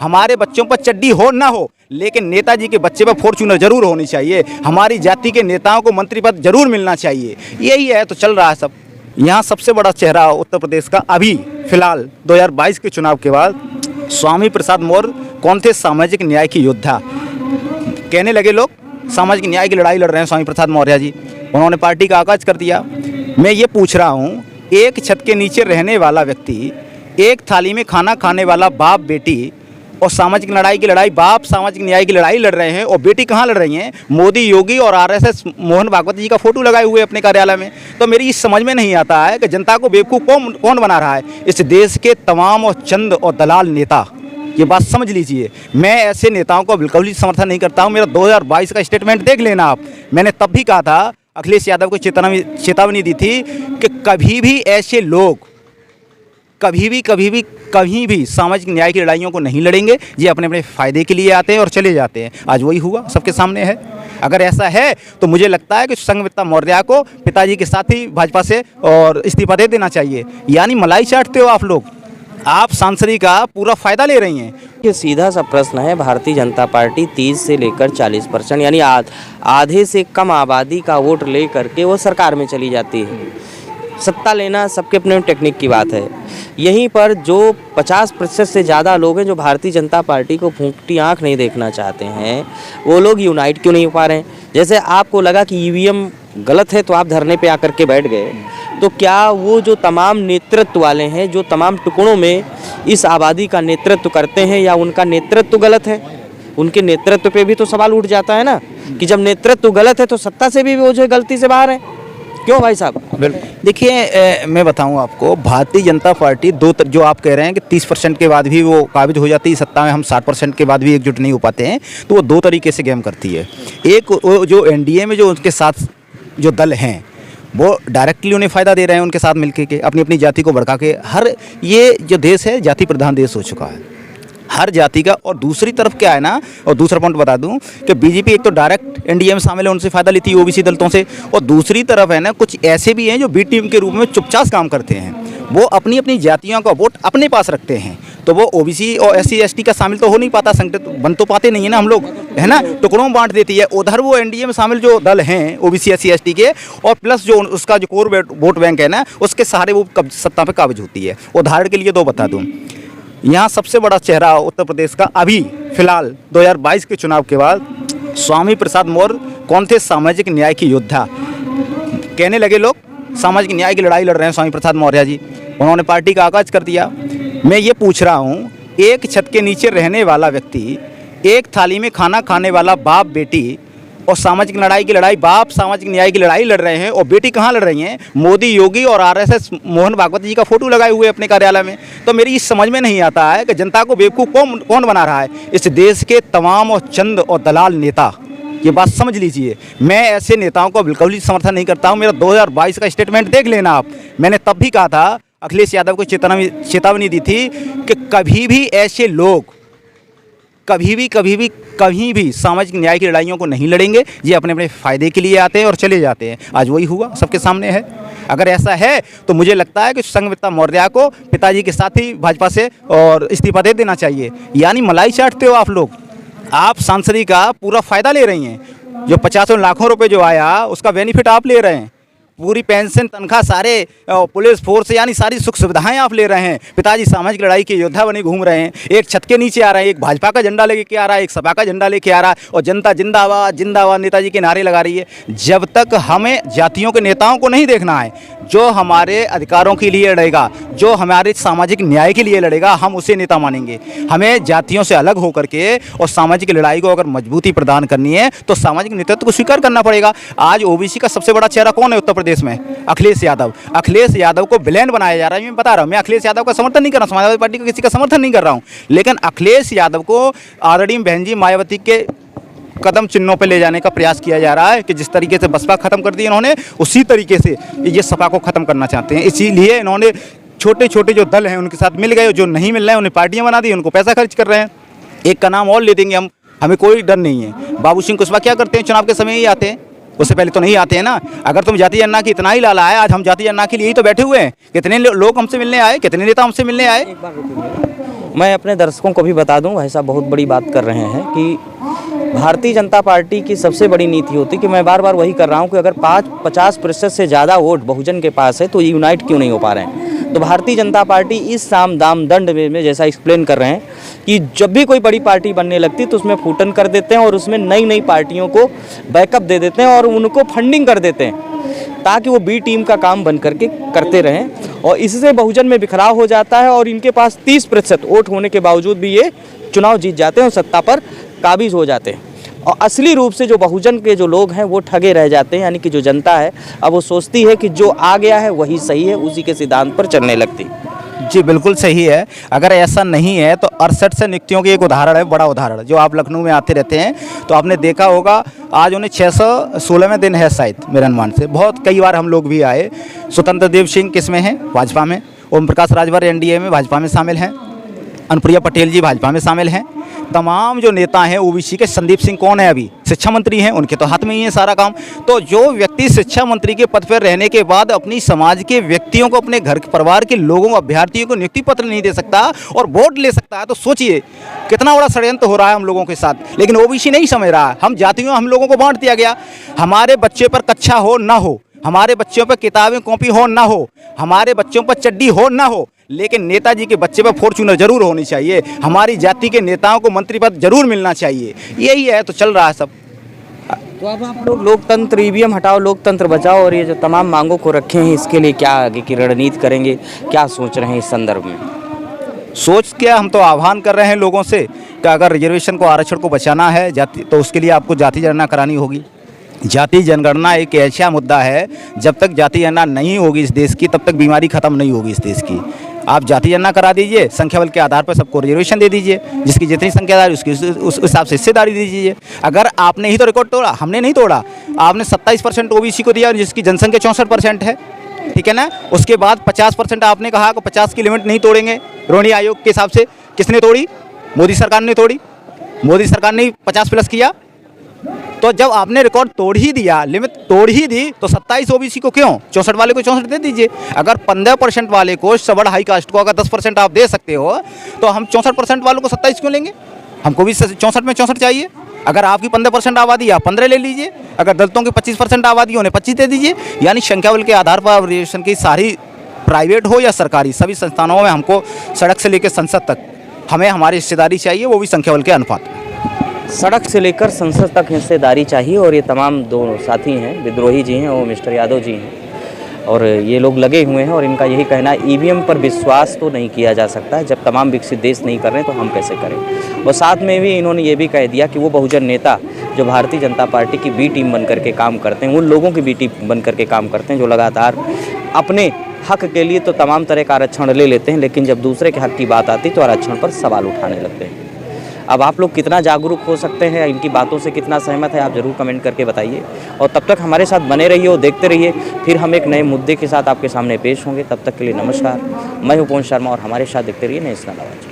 हमारे बच्चों पर चड्डी हो ना हो, लेकिन नेताजी के बच्चे पर फॉर्च्यूनर जरूर होनी चाहिए। हमारी जाति के नेताओं को मंत्री पद जरूर मिलना चाहिए। यही है तो चल रहा है सब। यहाँ सबसे बड़ा चेहरा उत्तर प्रदेश का अभी फिलहाल 2022 के चुनाव के बाद स्वामी प्रसाद मौर्य कौन थे? सामाजिक न्याय की योद्धा कहने लगे लोग। सामाजिक न्याय की लड़ाई लड़ रहे हैं स्वामी प्रसाद मौर्य जी। उन्होंने पार्टी का आगाज कर दिया। मैं ये पूछ रहा हूँ, एक छत के नीचे रहने वाला व्यक्ति, एक थाली में खाना खाने वाला बाप बेटी, और सामाजिक लड़ाई की लड़ाई, बाप सामाजिक न्याय की लड़ाई लड़ रहे हैं और बेटी कहाँ लड़ रही हैं? मोदी, योगी और आरएसएस मोहन भागवत जी का फोटो लगाए हुए अपने कार्यालय में। तो मेरी इस समझ में नहीं आता है कि जनता को बेवकूफ़ कौन बना रहा है? इस देश के तमाम और चंद और दलाल नेता, ये बात समझ लीजिए। मैं ऐसे नेताओं को बिल्कुल ही समर्थन नहीं करता हूँ। मेरा 2022 का स्टेटमेंट देख लेना आप। मैंने तब भी कहा था, अखिलेश यादव को चेतावनी दी थी कि कभी भी ऐसे लोग कभी भी सामाजिक न्याय की लड़ाइयों को नहीं लड़ेंगे। ये अपने अपने फ़ायदे के लिए आते हैं और चले जाते हैं। आज वही हुआ, सबके सामने है। अगर ऐसा है तो मुझे लगता है कि संघमित्रा मौर्य को पिताजी के साथ ही भाजपा से और इस्तीफा दे देना चाहिए। यानी मलाई चाटते हो आप लोग, आप सांसदी का पूरा फ़ायदा ले रही हैं। ये सीधा सा प्रश्न है। भारतीय जनता पार्टी 30 से लेकर 40% यानी आधे से कम आबादी का वोट ले करके वो सरकार में चली जाती है। सत्ता लेना सबके अपने टेक्निक की बात है। यहीं पर जो 50% से ज़्यादा लोग हैं जो भारतीय जनता पार्टी को फूंकती आंख नहीं देखना चाहते हैं, वो लोग यूनाइट क्यों नहीं हो पा रहे हैं? जैसे आपको लगा कि ईवीएम गलत है तो आप धरने पे आकर के बैठ गए, तो क्या वो जो तमाम नेतृत्व वाले हैं, जो तमाम टुकड़ों में इस आबादी का नेतृत्व करते हैं, या उनका नेतृत्व गलत है? उनके नेतृत्व पे भी तो सवाल उठ जाता है ना कि जब नेतृत्व गलत है तो सत्ता से भी वो जो गलती से बाहर है। क्यों भाई साहब? देखिए, मैं बताऊं आपको, भारतीय जनता पार्टी जो आप कह रहे हैं कि 30% के बाद भी वो काबिज हो जाती है सत्ता में, हम 60% के बाद भी एकजुट नहीं हो पाते हैं, तो वो दो तरीके से गेम करती है। एक, जो एनडीए में जो उनके साथ जो दल हैं वो डायरेक्टली उन्हें फ़ायदा दे रहे हैं, उनके साथ मिलकर के अपनी अपनी जाति को भड़का के। ये जो देश है जाति प्रधान देश हो चुका है, हर जाति का। और दूसरी तरफ क्या है ना, और दूसरा पॉइंट बता दूं कि बीजेपी एक तो डायरेक्ट एनडीए में शामिल है, उनसे फ़ायदा लेती है ओबीसी दलितों से, और दूसरी तरफ है ना कुछ ऐसे भी हैं जो बी टीम के रूप में चुपचाप काम करते हैं। वो अपनी अपनी जातियों का वोट अपने पास रखते हैं, तो वो ओबीसी और एससी एसटी का शामिल तो हो नहीं पाता, संगठित बन तो पाते नहीं है ना हम लोग, है ना, टुकड़ों में बांट देती है। उधर वो एनडीए में शामिल जो दल हैं ओबीसी एससी एसटी के, और प्लस जो उसका जो कोर वोट बैंक है ना, उसके सहारे वो सत्ता पर काबिज होती है। उदाहरण के लिए दो बता दूँ, यहाँ सबसे बड़ा चेहरा उत्तर प्रदेश का अभी फिलहाल 2022 के चुनाव के बाद स्वामी प्रसाद मौर्य कौन थे? सामाजिक न्याय की योद्धा कहने लगे लोग। सामाजिक न्याय की लड़ाई लड़ रहे हैं स्वामी प्रसाद मौर्य जी। उन्होंने पार्टी का आगाज कर दिया। मैं ये पूछ रहा हूँ, एक छत के नीचे रहने वाला व्यक्ति, एक थाली में खाना खाने वाला बाप बेटी, और सामाजिक लड़ाई की लड़ाई, बाप सामाजिक न्याय की लड़ाई लड़ रहे हैं और बेटी कहाँ लड़ रही हैं? मोदी, योगी और आरएसएस मोहन भागवत जी का फोटो लगाए हुए अपने कार्यालय में। तो मेरी इस समझ में नहीं आता है कि जनता को बेवकूफ़ कौन बना रहा है? इस देश के तमाम और चंद और दलाल नेता, ये बात समझ लीजिए। मैं ऐसे नेताओं को बिल्कुल ही समर्थन नहीं करता हूँ। मेरा 2022 का स्टेटमेंट देख लेना आप। मैंने तब भी कहा था, अखिलेश यादव को चेतावनी दी थी कि कभी भी ऐसे लोग कभी भी सामाजिक न्याय की लड़ाइयों को नहीं लड़ेंगे। ये अपने अपने फ़ायदे के लिए आते हैं और चले जाते हैं। आज वही हुआ, सबके सामने है। अगर ऐसा है तो मुझे लगता है कि संघमित्रा मौर्य को पिताजी के साथ ही भाजपा से और इस्तीफा दे देना चाहिए। यानी मलाई चाटते हो आप लोग, आप सांसदी का पूरा फ़ायदा ले रही हैं। जो 50 लाखों रुपए जो आया उसका बेनिफिट आप ले रहे हैं। पूरी पेंशन, तनख्वाह, सारे पुलिस फोर्स, यानी सारी सुख सुविधाएं आप ले रहे हैं। पिताजी सामाजिक लड़ाई के योद्धा बने घूम रहे हैं। एक छत के नीचे आ रहे हैं, एक भाजपा का झंडा लेके आ रहा है, एक सपा का झंडा लेके आ रहा है, और जनता जिंदाबाद जिंदाबाद नेताजी के नारे लगा रही है। जब तक हमें जातियों के नेताओं को नहीं देखना है, जो हमारे अधिकारों के लिए लड़ेगा, जो हमारे सामाजिक न्याय के लिए लड़ेगा, हम उसे नेता मानेंगे। हमें जातियों से अलग होकर के और सामाजिक लड़ाई को अगर मजबूती प्रदान करनी है तो सामाजिक नेतृत्व को स्वीकार करना पड़ेगा। आज ओबीसी का सबसे बड़ा चेहरा कौन है उत्तर प्रदेश में? अखिलेश यादव। अखिलेश यादव को विलेन बनाया जा रहा है। मैं बता रहा हूँ, मैं अखिलेश यादव का समर्थन नहीं कर रहा हूँ, समाजवादी पार्टी का किसी का समर्थन नहीं कर रहा हूँ, लेकिन अखिलेश यादव को आदरणीय बहन जी मायावती के कदम चिन्हों पे ले जाने का प्रयास किया जा रहा है कि जिस तरीके से बसपा खत्म कर दी इन्होंने, उसी तरीके से ये सपा को खत्म करना चाहते हैं। इसीलिए इन्होंने छोटे छोटे जो दल हैं उनके साथ मिल गए, जो नहीं मिल रहे हैं उन्हें पार्टियां बना दी, उनको पैसा खर्च कर रहे हैं। एक का नाम और ले देंगे हम, हमें कोई डर नहीं है। बाबू सिंह कुशवाहा क्या करते हैं? चुनाव के समय ही आते हैं, उससे पहले तो नहीं आते हैं ना। अगर तुम जाति जनना की इतना ही लाला है, आज हम जाति जनना के लिए ही तो बैठे हुए हैं। कितने लोग हमसे मिलने आए, कितने नेता हमसे मिलने आए। मैं अपने दर्शकों को भी बता दूं, भाई साहब बहुत बड़ी बात कर रहे हैं कि भारतीय जनता पार्टी की सबसे बड़ी नीति होती कि मैं बार बार वही कर रहा हूं कि अगर 50% से ज़्यादा वोट बहुजन के पास है तो ये यूनाइट क्यों नहीं हो पा रहे हैं। तो भारतीय जनता पार्टी इस साम दाम दंड में जैसा एक्सप्लेन कर रहे हैं कि जब भी कोई बड़ी पार्टी बनने लगती तो उसमें फूटन कर देते हैं और उसमें नई नई पार्टियों को बैकअप दे देते हैं और उनको फंडिंग कर देते हैं ताकि वो बी टीम का काम बन करके करते रहें और इससे बहुजन में बिखराव हो जाता है और इनके पास 30% वोट होने के बावजूद भी ये चुनाव जीत जाते हैं और सत्ता पर काबिज हो जाते हैं और असली रूप से जो बहुजन के जो लोग हैं वो ठगे रह जाते हैं। यानी कि जो जनता है अब वो सोचती है कि जो आ गया है वही सही है, उसी के सिद्धांत पर चलने लगती। जी बिल्कुल सही है। अगर ऐसा नहीं है तो 68 से नियुक्तियों की एक उदाहरण है, बड़ा उदाहरण, जो आप लखनऊ में आते रहते हैं तो आपने देखा होगा आज उन्हें 616वें दिन है शायद मेरे अनुमान से। बहुत कई बार हम लोग भी आए। स्वतंत्र देव सिंह किस में हैं? भाजपा में। ओम प्रकाश राजभर एनडीए में भाजपा में शामिल हैं। अनुप्रिया पटेल जी भाजपा में शामिल हैं। तमाम जो नेता हैं ओबीसी के, संदीप सिंह कौन है अभी? शिक्षा मंत्री हैं, उनके तो हाथ में ही है सारा काम। तो जो व्यक्ति शिक्षा मंत्री के पद पर रहने के बाद अपनी समाज के व्यक्तियों को, अपने घर के परिवार के लोगों, अभ्यर्थियों को नियुक्ति पत्र नहीं दे सकता और वोट ले सकता है, तो सोचिए कितना बड़ा षड्यंत्र हो रहा है हम लोगों के साथ। लेकिन ओबीसी नहीं समझ रहा है। हम जातियों, हम लोगों को बांट दिया गया। हमारे बच्चे पर कक्षा हो ना हो, हमारे बच्चों पर किताबें कॉपी हो ना हो, हमारे बच्चों पर चड्डी हो ना हो, लेकिन नेताजी के बच्चे पर फॉर्च्यूनर जरूर होनी चाहिए। हमारी जाति के नेताओं को मंत्री पद जरूर मिलना चाहिए। यही है, तो चल रहा है सब। तो अब आप लोग लोकतंत्र, ईवीएम हटाओ लोकतंत्र बचाओ और ये जो तमाम मांगों को रखे हैं इसके लिए क्या आगे की रणनीति करेंगे, क्या सोच रहे हैं इस संदर्भ में? सोच क्या, हम तो आह्वान कर रहे हैं लोगों से कि अगर रिजर्वेशन को, आरक्षण को बचाना है जाति, तो उसके लिए आपको जाति जनगणना करानी होगी। जाति जनगणना एक ऐसा मुद्दा है, जब तक जाति जनगणना नहीं होगी इस देश की तब तक बीमारी खत्म नहीं होगी इस देश की। आप जाति जनगणना करा दीजिए, संख्या बल के आधार पर सबको रिजर्वेशन दे दीजिए, जिसकी जितनी संख्यादारी उसकी उस हिसाब से हिस्सेदारी दे दीजिए। अगर आपने ही तो रिकॉर्ड तोड़ा, हमने नहीं तोड़ा। आपने 27% ओबीसी को दिया जिसकी जनसंख्या 64% है, ठीक है ना। उसके बाद 50% आपने कहा कि 50 की लिमिट नहीं तोड़ेंगे रोहिणी आयोग के हिसाब से। किसने तोड़ी? मोदी सरकार ने तोड़ी। मोदी सरकार ने 50+ किया। तो जब आपने रिकॉर्ड तोड़ ही दिया, लिमिट तोड़ ही दी, तो 27 ओबीसी को क्यों, 64 वाले को 64 दे दीजिए। अगर 15% वाले को, सबड़ हाई कास्ट को अगर 10% आप दे सकते हो तो हम 64% वालों को 27 क्यों लेंगे? हमको भी 64 में 64 चाहिए। अगर आपकी 15% आबादी, आप 15 ले लीजिए। अगर दलितों की 25% आबादी, उन्हें 25 दे दीजिए। यानी संख्या बल के आधार पर रिजर्वेशन की सारी, प्राइवेट हो या सरकारी, सभी संस्थानों में हमको सड़क से लेकर संसद तक हमें हमारी हिस्सेदारी चाहिए, वो भी संख्या बल के अनुपात में। सड़क से लेकर संसद तक हिस्सेदारी चाहिए और ये तमाम दो साथी हैं, विद्रोही जी हैं और मिस्टर यादव जी हैं और ये लोग लगे हुए हैं और इनका यही कहना है ईवीएम पर विश्वास तो नहीं किया जा सकता है। जब तमाम विकसित देश नहीं कर रहे तो हम कैसे करें। और साथ में भी इन्होंने ये भी कह दिया कि वो बहुजन नेता जो भारतीय जनता पार्टी की बी टीम बन करके काम करते हैं, उन लोगों की बी टीम बन करके काम करते हैं जो लगातार अपने हक के लिए तो तमाम तरह का आरक्षण ले लेते हैं, लेकिन जब दूसरे के हक की बात आती तो आरक्षण पर सवाल उठाने लगते हैं। अब आप लोग कितना जागरूक हो सकते हैं, इनकी बातों से कितना सहमत है, आप ज़रूर कमेंट करके बताइए। और तब तक हमारे साथ बने रहिए और देखते रहिए, फिर हम एक नए मुद्दे के साथ आपके सामने पेश होंगे। तब तक के लिए नमस्कार। मैं हूं पवन शर्मा और हमारे साथ देखते रहिए नेशनल आवाज़।